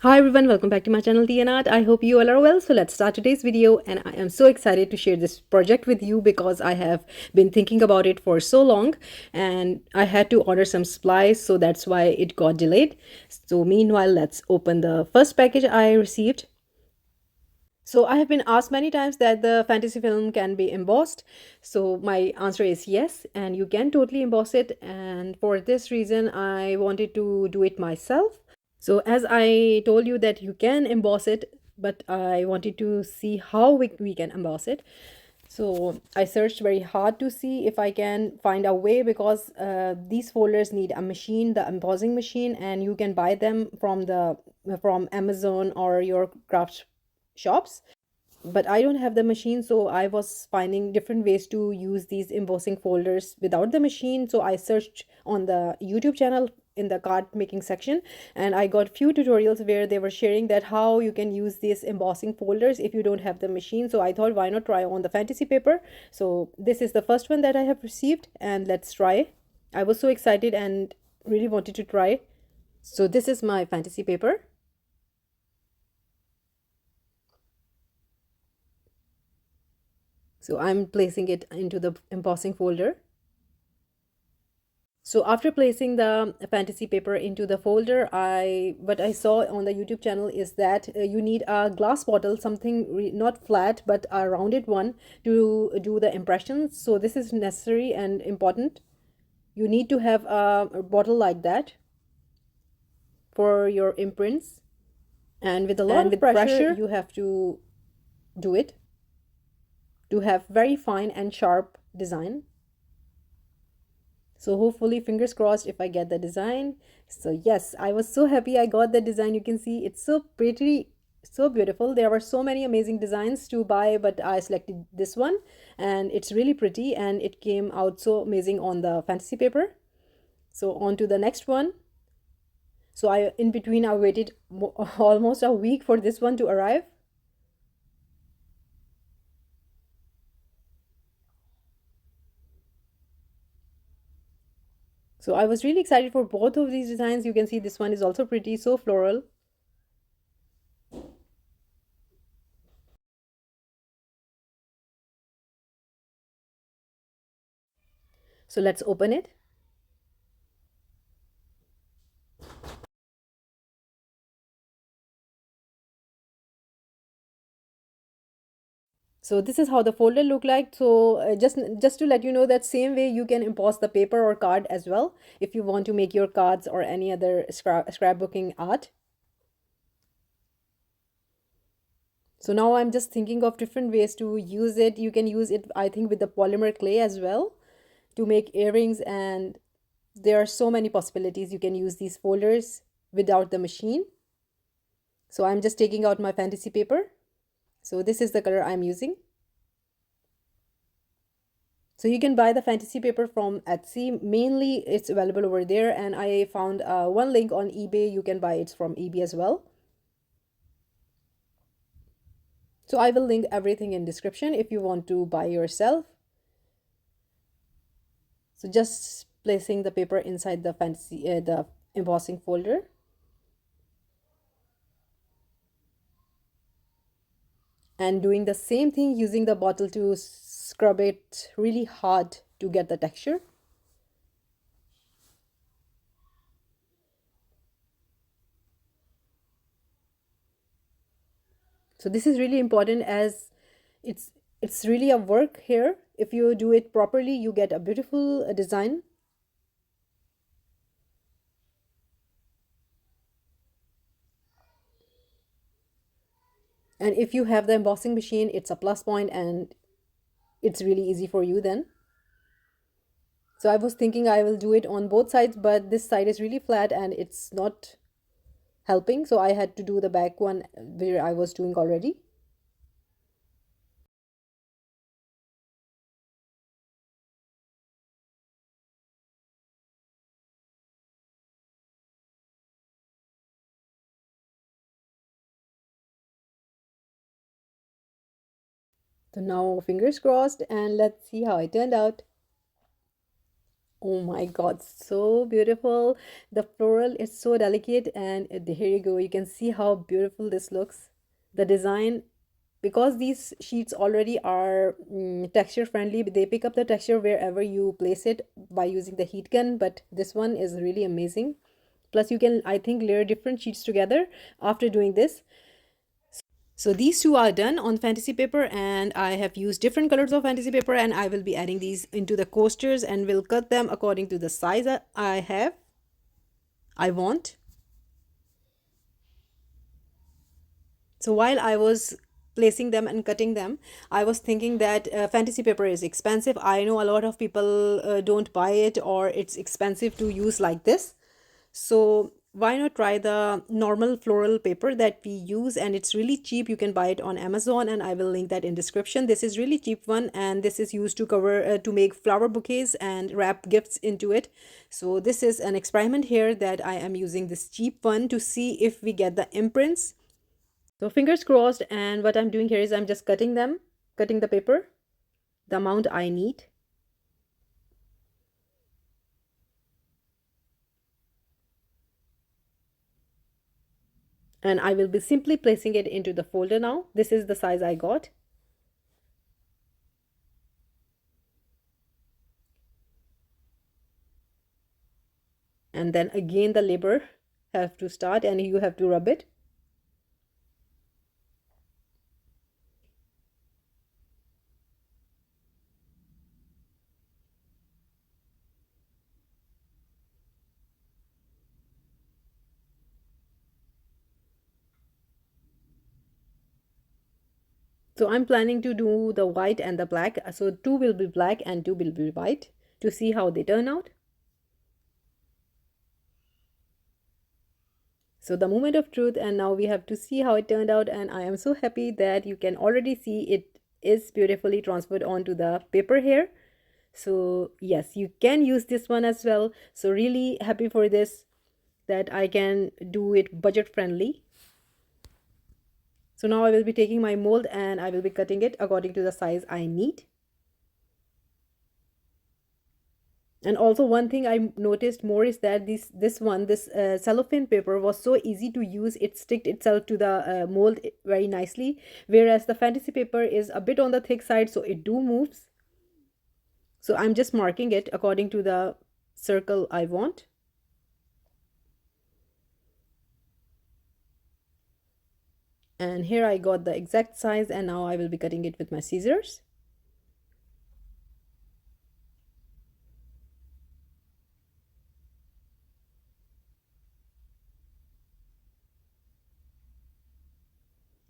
Hi everyone, welcome back to my channel Tea&Art. I hope you all are well. So let's start today's video, and I am so excited to share this project with you because I have been thinking about it for so long and I had to order some supplies, so that's why it got delayed. So meanwhile, let's open the first package I received. So I have been asked many times that the fantasy film can be embossed. So my answer is yes, and you can totally emboss it. And for this reason, I wanted to do it myself. So as I told you that you can emboss it, but I wanted to see how we can emboss it. So I searched very hard to see if I can find a way, because these folders need a machine, the embossing machine, and you can buy them from Amazon or your craft shops. But I don't have the machine, so I was finding different ways to use these embossing folders without the machine. So I searched on the YouTube channel in the card making section, and I got few tutorials where they were sharing that how you can use these embossing folders if you don't have the machine. So I thought, why not try on the fantasy paper? So this is the first one that I have received, and let's try. I was so excited and really wanted to try. So this is my fantasy paper. So I'm placing it into the embossing folder. So after placing the fantasy paper into the folder, what I saw on the YouTube channel is that you need a glass bottle, something not flat but a rounded one, to do the impressions. So this is necessary and important. You need to have a bottle like that for your imprints, and with a lot of pressure you have to do it to have very fine and sharp design. So hopefully, fingers crossed, if I get the design. So yes, I was so happy I got the design. You can see it's so pretty, so beautiful. There were so many amazing designs to buy, but I selected this one, and it's really pretty, and it came out so amazing on the fantasy paper. So on to the next one. So in between I waited almost a week for this one to arrive. So I was really excited for both of these designs. You can see this one is also pretty, so floral. So let's open it. So this is how the folder look like. So just to let you know that same way you can emboss the paper or card as well if you want to make your cards or any other scrapbooking art. So now I'm just thinking of different ways to use it. You can use it, I think, with the polymer clay as well to make earrings, and there are so many possibilities. You can use these folders without the machine. So I'm just taking out my fantasy paper. So this is the color I'm using. So you can buy the fantasy paper from Etsy. Mainly it's available over there, and I found one link on eBay. You can buy it from eBay as well. So I will link everything in description if you want to buy yourself. So just placing the paper inside the embossing folder. And doing the same thing using the bottle to scrub it really hard to get the texture. So this is really important, as it's really a work here. If you do it properly, you get a beautiful design. And if you have the embossing machine, it's a plus point, and it's really easy for you then. So I was thinking I will do it on both sides, but this side is really flat and it's not helping, so I had to do the back one where I was doing already. So now fingers crossed, and let's see how it turned out. Oh my God, so beautiful. The floral is so delicate, and here you go. You can see how beautiful this looks. The design, because these sheets already are texture friendly, they pick up the texture wherever you place it by using the heat gun, but this one is really amazing. Plus, you can, I think, layer different sheets together after doing this. So these two are done on fantasy paper, and I have used different colors of fantasy paper, and I will be adding these into the coasters and will cut them according to the size that I want. So while I was placing them and cutting them, I was thinking that fantasy paper is expensive. I know a lot of people don't buy it, or it's expensive to use like this. So why not try the normal floral paper that we use, and it's really cheap. You can buy it on Amazon, and I will link that in description. This is really cheap one, and this is used to cover to make flower bouquets and wrap gifts into it. So this is an experiment here that I am using this cheap one to see if we get the imprints. So fingers crossed, and what I'm doing here is I'm just cutting the paper, the amount I need. And I will be simply placing it into the folder now. This is the size I got. And then again the labor have to start, and you have to rub it. So I'm planning to do the white and the black. So two will be black and two will be white to see how they turn out. So the moment of truth, and now we have to see how it turned out, and I am so happy that you can already see it is beautifully transferred onto the paper here. So yes, you can use this one as well. So really happy for this, that I can do it budget friendly. So now I will be taking my mold and I will be cutting it according to the size I need. And also one thing I noticed more is that this cellophane paper was so easy to use. It sticked itself to the mold very nicely, whereas the fantasy paper is a bit on the thick side, so it do moves. So I'm just marking it according to the circle I want. And here I got the exact size, and now I will be cutting it with my scissors.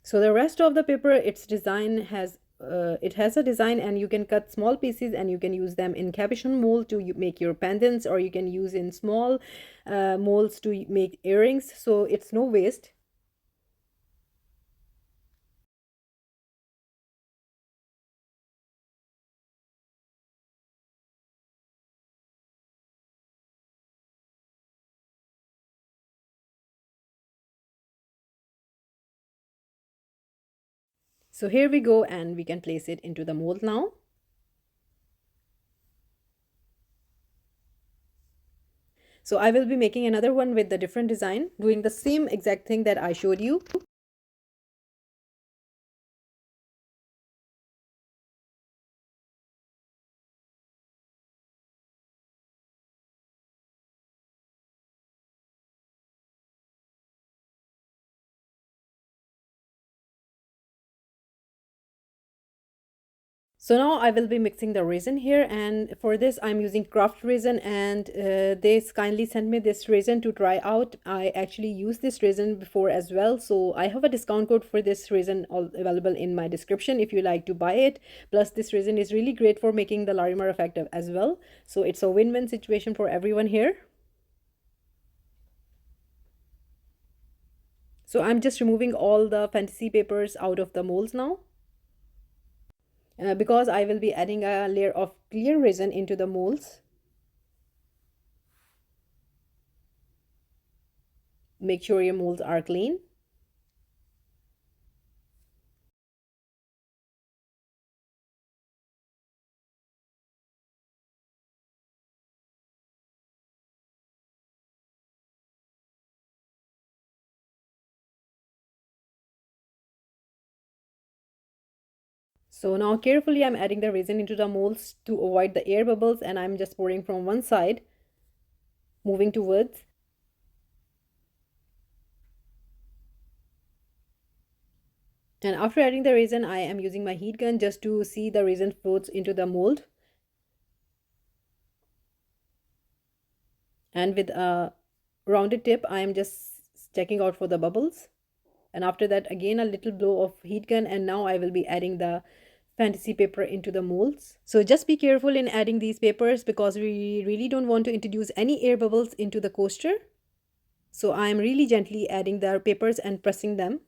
So the rest of the paper, its design has it has a design, and you can cut small pieces and you can use them in capuchon mold to make your pendants, or you can use in small molds to make earrings. So it's no waste. So here we go, and we can place it into the mold now. So I will be making another one with the different design, doing the same exact thing that I showed you. So now I will be mixing the resin here, and for this I'm using craft resin, and they kindly sent me this resin to try out. I actually used this resin before as well, so I have a discount code for this resin all available in my description if you like to buy it. Plus this resin is really great for making the Larimer effective as well, so it's a win-win situation for everyone here. So I'm just removing all the fantasy papers out of the molds now. Because I will be adding a layer of clear resin into the molds. Make sure your molds are clean. So now carefully I'm adding the resin into the molds to avoid the air bubbles, and I'm just pouring from one side, moving towards. And after adding the resin, I am using my heat gun just to see the resin floats into the mold. And with a rounded tip, I am just checking out for the bubbles. And after that, again a little blow of heat gun, and now I will be adding the fantasy paper into the molds. So just be careful in adding these papers because we really don't want to introduce any air bubbles into the coaster. So I am really gently adding the papers and pressing them.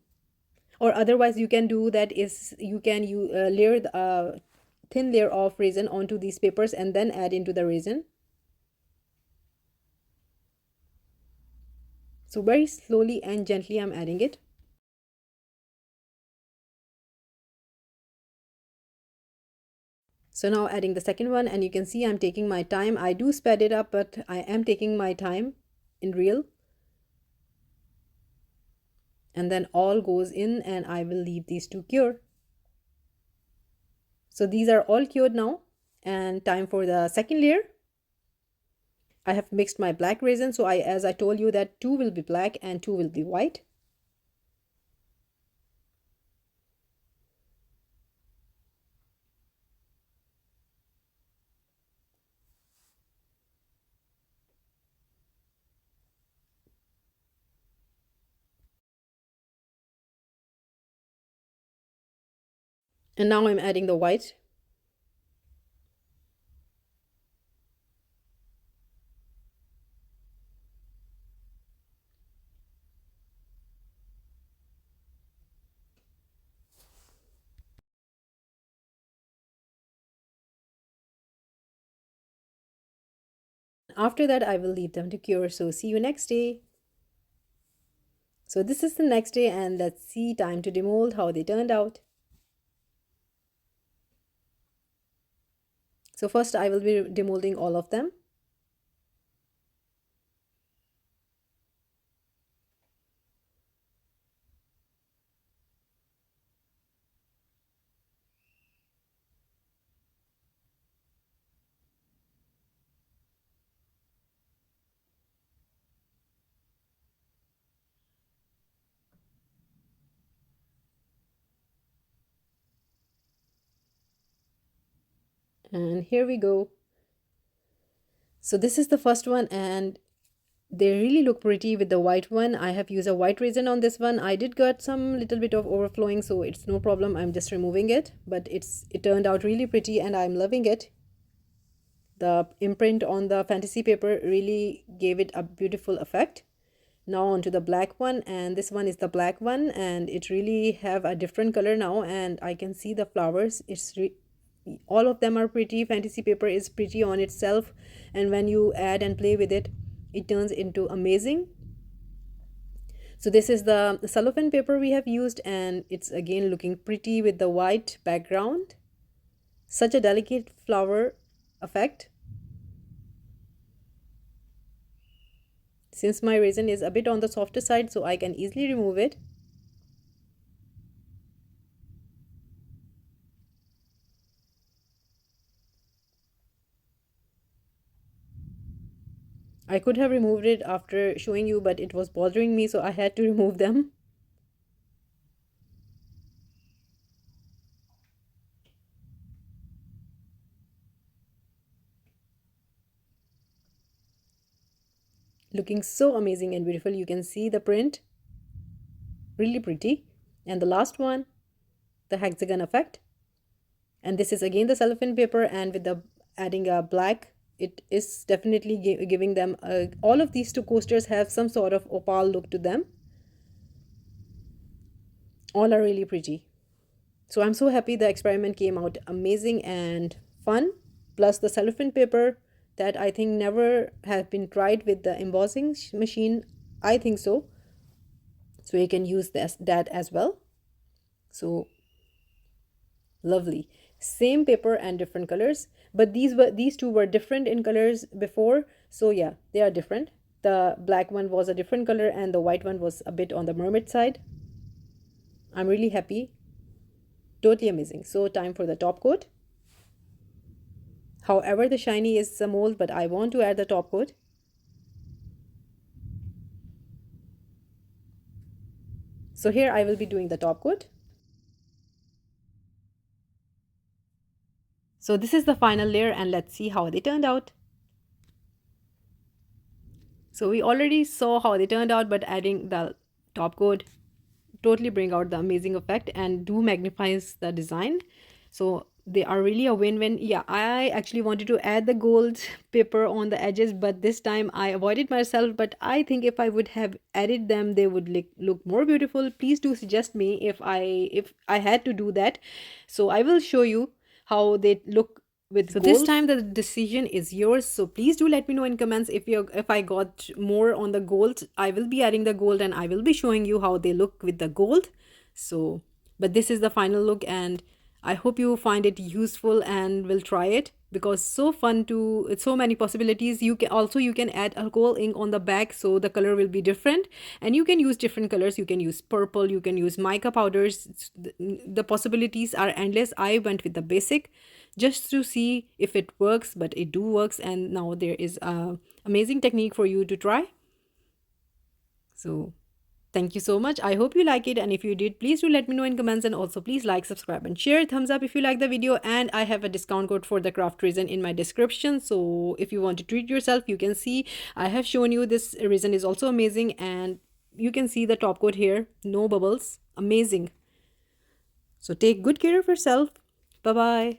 Or otherwise you can do that is you can layer the thin layer of resin onto these papers and then add into the resin. So very slowly and gently I'm adding it. So now adding the second one, and you can see I'm taking my time. I do sped it up, but I am taking my time in real. And then all goes in, and I will leave these to cure. So these are all cured now, and time for the second layer. I have mixed my black resin, so as I told you that two will be black and two will be white. And now I'm adding the white. After that, I will leave them to cure. So see you next day. So this is the next day, and let's see, time to demold, how they turned out. So first I will be demolding all of them. And here we go. So this is the first one, and they really look pretty with the white one. I have used a white resin on this one. I did get some little bit of overflowing, so it's no problem. I'm just removing it, but it turned out really pretty and I'm loving it. The imprint on the fantasy paper really gave it a beautiful effect. Now onto the black one, and this one is the black one, and it really have a different color now, and I can see the flowers. All of them are pretty. Fantasy paper is pretty on itself, and when you add and play with it, it turns into amazing. So this is the cellophane paper we have used, and it's again looking pretty with the white background. Such a delicate flower effect. Since my resin is a bit on the softer side, so I can easily remove it. I could have removed it after showing you, but it was bothering me, so I had to remove them. Looking so amazing and beautiful. You can see the print. Really pretty. And the last one, the hexagon effect. And this is again the cellophane paper, and with the adding a black, it is definitely giving them all of these two coasters have some sort of opal look to them. All are really pretty. So I'm so happy the experiment came out amazing and fun. Plus the cellophane paper that I think never have been tried with the embossing machine. I think so. So you can use that as well. So lovely. Same paper and different colors, but these two were different in colors before. So yeah, they are different. The black one was a different color and the white one was a bit on the mermaid side. I'm really happy. Totally amazing. So time for the top coat. However, the shiny is the mold, but I want to add the top coat. So here I will be doing the top coat. So this is the final layer, and let's see how they turned out. So we already saw how they turned out, but adding the top coat totally bring out the amazing effect and do magnifies the design. So they are really a win-win. Yeah, I actually wanted to add the gold paper on the edges, but this time I avoided myself. But I think if I would have added them, they would look more beautiful. Please do suggest me if I had to do that. So I will show you how they look with so gold. This time the decision is yours, so please do let me know in comments if I got more on the gold. I will be adding the gold and I will be showing you how they look with the gold. So but this is the final look, and I hope you find it useful and will try it, because so fun to it's so many possibilities. You can add alcohol ink on the back, so the color will be different, and you can use different colors. You can use purple, you can use mica powders. The possibilities are endless. I went with the basic just to see if it works, but it do works, and now there is a amazing technique for you to try. So thank you so much. I hope you like it, and if you did, please do let me know in comments, and also please like, subscribe and share. Thumbs up if you like the video, and I have a discount code for the craft resin in my description. So if you want to treat yourself, you can see I have shown you this resin is also amazing, and you can see the top coat here, no bubbles, amazing. So take good care of yourself. Bye bye.